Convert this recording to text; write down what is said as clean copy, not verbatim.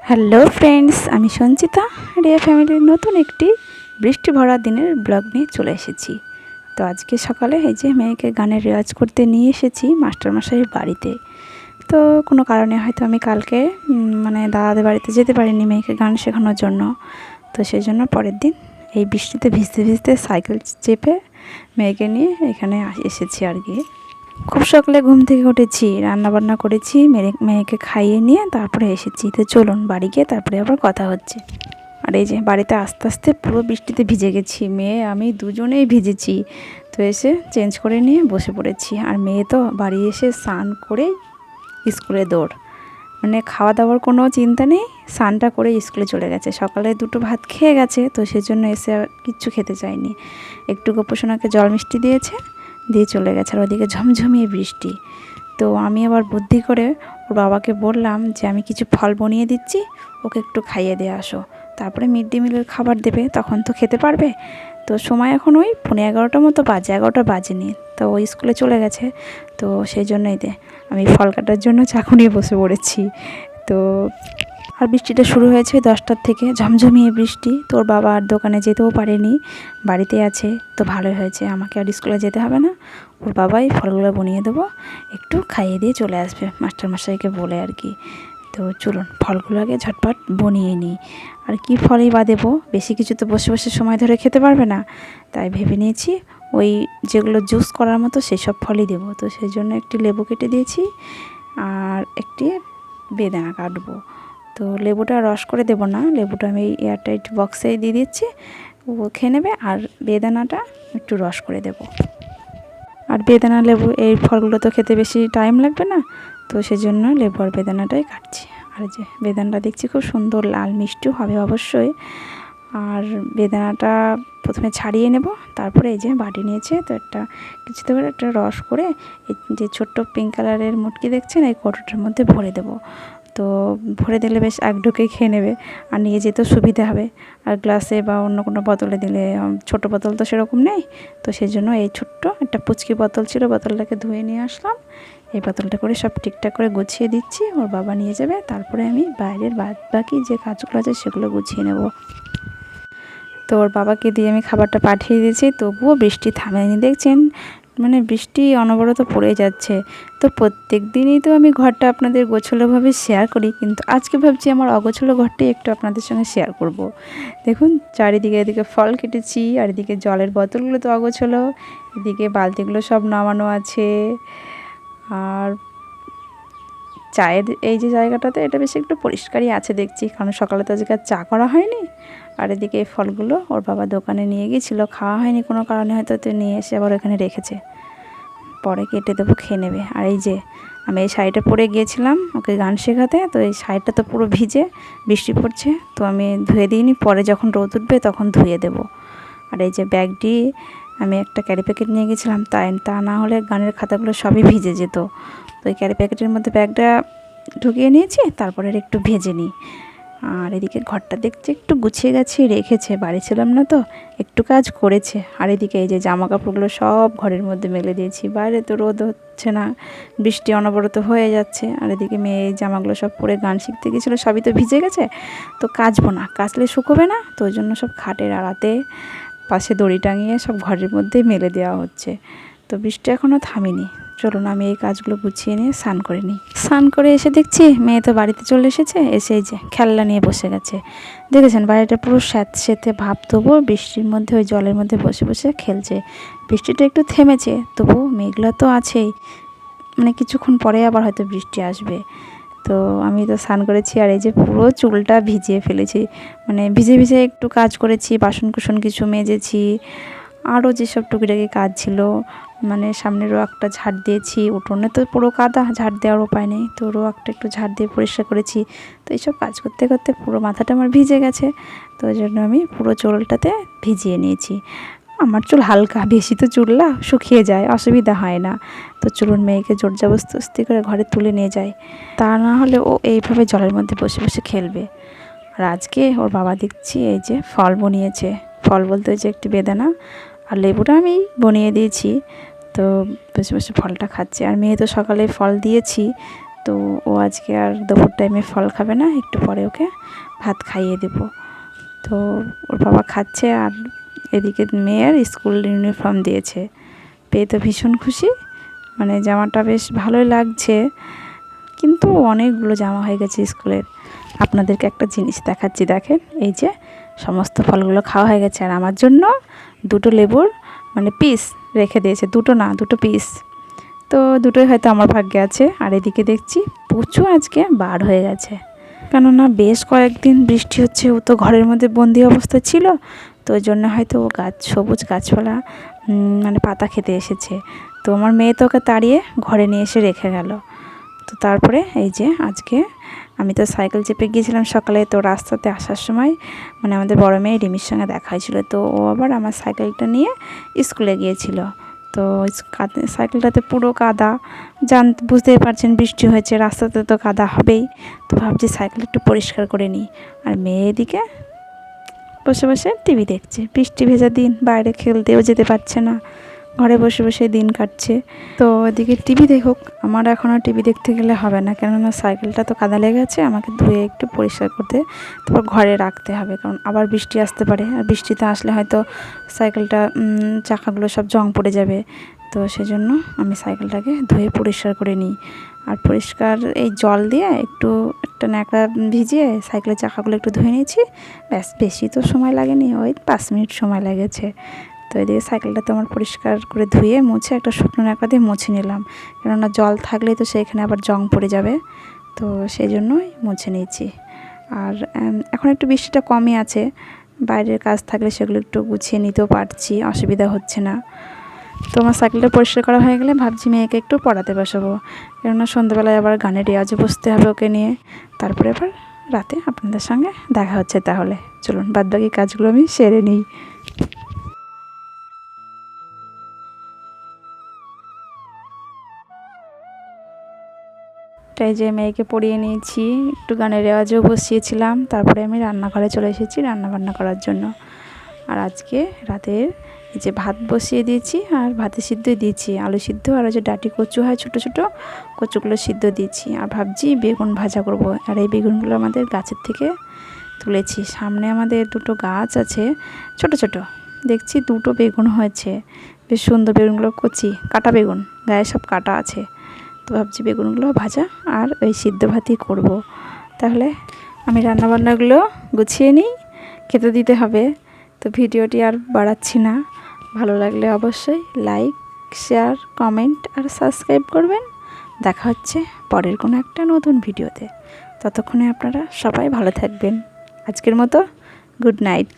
Hello friends, আমি সঞ্চিতা। রিয়া ফ্যামিলির নতুন একটি বৃষ্টি ভরা দিনের ব্লগ নিয়ে চলে এসেছি। তো আজকে সকালে এই যে মেয়েকে গানের রেওয়াজ করতে নিয়ে এসেছি মাস্টারমশাইয়ের বাড়িতে। তো কোনো কারণে হয়তো আমি কালকে দাদাদের বাড়িতে যেতে পারিনি মেয়েকে গান শেখানোর জন্য। তো সেই জন্য পরের দিন এই বৃষ্টিতে ভিজতে ভিজতে সাইকেল চেপে মেয়েকে নিয়ে এখানে এসেছি আর কি। খুব সকালে ঘুম থেকে উঠেছি, রান্নাবান্না করেছি, মেয়েকে খাইয়ে নিয়ে তারপরে এসেছি। তো চলুন বাড়ি গিয়ে তারপরে আবার কথা হচ্ছে। আর এই যে বাড়িতে আস্তে আস্তে পুরো বৃষ্টিতে ভিজে গেছি, মেয়ে আমি দুজনেই ভিজেছি। তো এসে চেঞ্জ করে নিয়ে বসে পড়েছি। আর মেয়ে তো বাড়ি এসে স্নান করেই স্কুলে দৌড়, খাওয়া দাওয়ার কোনো চিন্তা নেই, স্নানটা করে স্কুলে চলে গেছে। সকালে দুটো ভাত খেয়ে গেছে, তো সেজন্য এসে আর কিচ্ছু খেতে চায়নি। একটু গোপোষণাকে জল মিষ্টি দিয়েছে, দিয়ে চলে গেছে। আর ওদিকে ঝমঝমিয়ে বৃষ্টি। তো আমি আবার বুদ্ধি করে ওর বাবাকে বললাম যে আমি কিছু ফল বনিয়ে দিচ্ছি, ওকে একটু খাইয়ে দিয়ে আসো, তারপরে মিড ডে মিলের খাবার দেবে, তখন তো খেতে পারবে। তো সময় এখন ওই 11:15 মতো বাজে, 11টা বাজেনি। তো ওই স্কুলে চলে গেছে। তো সেই জন্যই আমি ফল কাটার জন্য চাকু নিয়ে বসে পড়েছি। তো আর বৃষ্টিটা শুরু হয়েছে 10টার থেকে, ঝমঝমিয়ে বৃষ্টি। তোর বাবা আর দোকানে যেতেও পারেনি, বাড়িতে আছে। তো ভালোই হয়েছে, আমাকে আর স্কুলে যেতে হবে না। ওর বাবাই ফলগুলো বনিয়ে দেবো, একটু খাইয়ে দিয়ে চলে আসবে মাস্টারমশাইকে বলে আর কি। তো চলুন ফলগুলো আগে ঝটপট বনিয়ে নিই। আর কি ফলই বা দেবো, বেশি কিছু তো বসে বসে সময় ধরে খেতে পারবে না। তাই ভেবে নিয়েছি ওই যেগুলো জুস করার মতো সেই সব ফলই দেবো। তো সেই জন্য একটি লেবু কেটে দিয়েছি আর একটি বেদানা কাটবো। তো লেবুটা রস করে দেবো না, লেবুটা আমি এয়ারটাইট বক্সে দিয়ে দিচ্ছি, ও খেয়ে নেবে। আর বেদানাটা একটু রস করে দেবো। আর বেদানা লেবু এই ফলগুলো তো খেতে বেশি টাইম লাগবে না, তো সেই জন্য লেবু আর বেদানাটাই কাটছি। আর যে বেদানাটা দেখছি খুব সুন্দর লাল মিষ্টিও হবে অবশ্যই। আর বেদানাটা প্রথমে ছাড়িয়ে নেব, তারপরে এই যে বাটি নিয়েছে, তো কিছুতে করে একটা রস করে এই যে ছোট্ট পিঙ্ক কালারের মুটকি দেখছেন, এই কৌটোটার মধ্যে ভরে দেবো। তো ভরে দিলে বেশ এক ঢুকেই খেয়ে নেবে, আর নিয়ে যেতেও সুবিধা হবে। আর গ্লাসে বা অন্য কোনো বোতলে দিলে, ছোটো বোতল তো সেরকম নেই, তো সেই জন্য এই ছোট্ট একটা পুচকি বোতল ছিল, বোতলটাকে ধুয়ে নিয়ে আসলাম। এই বোতলটা করে সব ঠিকঠাক করে গুছিয়ে দিচ্ছি, ওর বাবা নিয়ে যাবে। তারপরে আমি বাইরের বাকি যে কাজগুলো আছে সেগুলো গুছিয়ে নেব। তো ওর বাবাকে দিয়ে আমি খাবারটা পাঠিয়ে দিয়েছি, তবুও বৃষ্টি থামেনি দেখছেন, বৃষ্টি অনবরত পড়ে যাচ্ছে। তো প্রত্যেক দিনই তো আমি ঘরটা আপনাদের গোছালোভাবে শেয়ার করি, কিন্তু আজকে ভাবছি আমার অগোছালো ঘরটাই একটু আপনাদের সঙ্গে শেয়ার করব। দেখুন চারিদিকে, এদিকে ফল কেটেছি, আর এদিকে জলের বোতলগুলো তো অগোছালো, এদিকে বালতিগুলো সব নামানো আছে। আর চায়ের এই যে জায়গাটাতে, এটা বেশি একটু পরিষ্কারই আছে দেখছি, কারণ সকালে তো আজকে আর চা করা হয়নি। আর এদিকে এই ফলগুলো ওর বাবা দোকানে নিয়ে গিয়েছিলো, খাওয়া হয়নি কোনো কারণে, হয়তো তো নিয়ে এসে আবার এখানে রেখেছে, পরে কেটে দেবো, খেয়ে নেবে। আর এই যে আমি এই শাড়িটা পরে গিয়েছিলাম ওকে গান শেখাতে, তো এই শাড়িটা তো পুরো ভিজে, বৃষ্টি পড়ছে, তো আমি ধুয়ে দিইনি, পরে যখন রোদ উঠবে তখন ধুয়ে দেবো। আর এই যে ব্যাগটি আমি একটা ক্যারি প্যাকেট নিয়ে গেছিলাম, তা না হলে গানের খাতাগুলো সবই ভিজে যেত। তো এই ক্যারি প্যাকেটের মধ্যে ব্যাগটা ঢুকিয়ে নিয়েছি, তারপরে একটু ভেজে নিই। আর এদিকে ঘরটা দেখছি একটু গুছিয়ে গাছিয়ে রেখেছে, বাড়ি ছিলাম না তো একটু কাজ করেছে। আর এদিকে এই যে জামা কাপড়গুলো সব ঘরের মধ্যে মেলে দিয়েছি, বাইরে তো রোদ হচ্ছে না, বৃষ্টি অনবরত হয়ে যাচ্ছে। আর এদিকে মেয়ে এই জামাগুলো সব পরে গান শিখতে গেছিলো, সবই তো ভিজে গেছে, তো কাচবো না, কাচলে শুকোবে না, তো ওই জন্য সব খাটের আড়াতে পাশে দড়ি টাঙিয়ে সব ঘরের মধ্যেই মেলে দেওয়া হচ্ছে। তো বৃষ্টি এখনও থামেনি। চলুন আমি এই কাজগুলো গুছিয়ে নিয়ে স্নান করে নিই। স্নান করে এসে দেখছি মেয়ে তো বাড়িতে চলে এসেছে, এসে এই যে খেলনা নিয়ে বসে গেছে। দেখেছেন বাড়িটা পুরো স্যাঁতসেঁতে ভাব, তবুও বৃষ্টির মধ্যে ওই জলের মধ্যে বসে বসে খেলছে। বৃষ্টিটা একটু থেমেছে, তবু মেঘলা তো আছেই, কিছুক্ষণ পরে আবার হয়তো বৃষ্টি আসবে। তো আমি তো স্নান করেছি, আর এই যে পুরো চুলটা ভিজিয়ে ফেলেছি, ভিজে ভিজে একটু কাজ করেছি, বাসন কুসন কিছু মেজেছি, আরও যেসব টুকিটাকি কাজ ছিল, সামনের রোয়াকটা ঝাড় দিয়েছি, উঠোনে তো পুরো কাদা, ঝাড় দেওয়ার উপায় নেই, তো রোয়াকটা একটু ঝাড় দিয়ে পরিষ্কার করেছি। তো এইসব কাজ করতে করতে পুরো মাথাটা আমার ভিজে গেছে, তো ওই জন্য আমি পুরো চুলটাতে ভিজিয়ে নিয়েছি। আমার চুল হালকা, বেশি তো চুল না শুকিয়ে যায়, অসুবিধা হয় না। তো চলুন মেয়েকে জোর জবরদস্তি করে ঘরে তুলে নিয়ে যায়, তা না হলে ও এইভাবে জলের মধ্যে বসে বসে খেলবে। আর আজকে ওর বাবা দেখছি এই যে ফল বনিয়েছে, ফল বলতে ওই যে একটি বেদানা আর লেবুটা আমি বনিয়ে দিয়েছি, তো বসে বসে ফলটা খাচ্ছে। আর মেয়ে তো সকালে ফল দিয়েছি, তো ও আজকে আর দুপুর টাইমে ফল খাবে না, একটু পরে ওকে ভাত খাইয়ে দেব। তো ওর বাবা খাচ্ছে, আর এদিকে মেয়ের স্কুল ইউনিফর্ম দিয়েছে, পেয়ে তো ভীষণ খুশি। মানে জামাটা বেশ ভালোই লাগছে, কিন্তু অনেকগুলো জামা হয়ে গেছে স্কুলের। আপনাদেরকে একটা জিনিস দেখাচ্ছি, দেখেন এই যে সমস্ত ফলগুলো খাওয়া হয়ে গেছে, আর আমার জন্য দুটো লেবুর মানে পিস রেখে দিয়েছে, দুটো না দুটো পিস। তো দুটোই হয়তো আমার ভাগ্যে আছে। আর এদিকে দেখছি পুচু আজকে বার হয়ে গেছে, কেননা বেশ কয়েকদিন বৃষ্টি হচ্ছে, ও তো ঘরের মধ্যে বন্দি অবস্থা ছিল, তো ওই জন্য হয়তো ও সবুজ গাছপালা মানে পাতা খেতে এসেছে। তো আমার মেয়ে তো ওকে তাড়িয়ে ঘরে নিয়ে এসে রেখে গেল। তো তারপরে এই যে আজকে আমি তো সাইকেল চেপে গিয়েছিলাম সকালে, তো রাস্তাতে আসার সময় মানে আমাদের বড় মেয়ে রিমির সঙ্গে দেখা হয়েছিলো, তো ও আবার আমার সাইকেলটা নিয়ে স্কুলে গিয়েছিল। তো সাইকেলটাতে পুরো কাদা, বুঝতেই পারছেন বৃষ্টি হয়েছে, রাস্তাতে তো কাদা হবেই। তো ভাবছি সাইকেল একটু পরিষ্কার করে নিই। আর মেয়ে এদিকে বসে বসে টিভি দেখছে, বৃষ্টি ভেজা দিন, বাইরে খেলতেও যেতে পারছে না, ঘরে বসে বসে দিন কাটছে। তো ওদিকে টিভি দেখুক, আমার এখনও টিভি দেখতে গেলে হবে না, কেননা সাইকেলটা তো কাদা লেগে আছে, আমাকে ধুয়ে একটু পরিষ্কার করতে, তারপর ঘরে রাখতে হবে, কারণ আবার বৃষ্টি আসতে পারে, আর বৃষ্টিতে আসলে হয়তো সাইকেলটা চাকাগুলো সব জং পড়ে যাবে। তো সেজন্য আমি সাইকেলটাকে ধুয়ে পরিষ্কার করে নিই। আর পরিষ্কার এই জল দিয়ে একটু একটা ন্যাকড়া ভিজিয়ে সাইকেলের চাকাগুলো একটু ধুয়ে নিয়েছি, ব্যাস, বেশি তো সময় লাগেনি, ওই 5 মিনিট সময় লেগেছে। তো এদিকে সাইকেলটা তো আমার পরিষ্কার করে ধুয়ে মুছে একটা শুকনো ন্যাকড়া দিয়ে মুছে নিলাম, কেননা জল থাকলেই তো সেইখানে আবার জং পড়ে যাবে, তো সেই জন্যই মুছে নিয়েছি। আর এখন একটু বৃষ্টিটা কমই আছে, বাইরের কাজ থাকলে সেগুলো একটু গুছিয়ে নিতেও পারছি, অসুবিধা হচ্ছে না। তো আমার সাইকেলটা পরিষ্কার করা হয়ে গেলে ভাবছি মেয়েকে একটু পড়াতে বসাবো, কেননা সন্ধ্যাবেলায় আবার গানের রেওয়াজে বসতে হবে ওকে নিয়ে। তারপরে আবার রাতে আপনাদের সঙ্গে দেখা হচ্ছে। তাহলে চলুন বাদবাকি কাজগুলো আমি সেরে নিই। তাই যে মেয়েকে পড়িয়ে নিয়েছি, একটু গানের রেওয়াজেও বসিয়েছিলাম, তারপরে আমি রান্নাঘরে চলে এসেছি রান্নাবান্না করার জন্য। আর আজকে রাতের এই যে ভাত বসিয়ে দিয়েছি, আর ভাতে সিদ্ধ দিয়েছি, আলু সিদ্ধ, আর ওই যে ডাঁটি কচু হয় ছোটো ছোটো, কচুগুলো সিদ্ধ দিয়েছি। আর ভাবছি বেগুন ভাজা করব। আর এই বেগুনগুলো আমাদের গাছের থেকে তুলেছি, সামনে আমাদের দুটো গাছ আছে ছোট ছোট, দেখছি দুটো বেগুন হয়েছে, বেশ সুন্দর বেগুনগুলো, কচি কাটা বেগুন, গায়ে সব কাটা আছে। তো ভাবছি বেগুনগুলো ভাজা আর ওই সিদ্ধ ভাতই করব। তাহলে আমি রান্নাবান্নাগুলো গুছিয়ে নিই, খেতে দিতে হবে। তো ভিডিওটি আর বাড়াচ্ছি না, ভালো লাগলে অবশ্যই লাইক, শেয়ার, কমেন্ট আর সাবস্ক্রাইব করবেন। দেখা হচ্ছে পরের কোনো একটা নতুন ভিডিওতে। ততক্ষণে আপনারা সবাই ভালো থাকবেন। আজকের মতো গুড নাইট।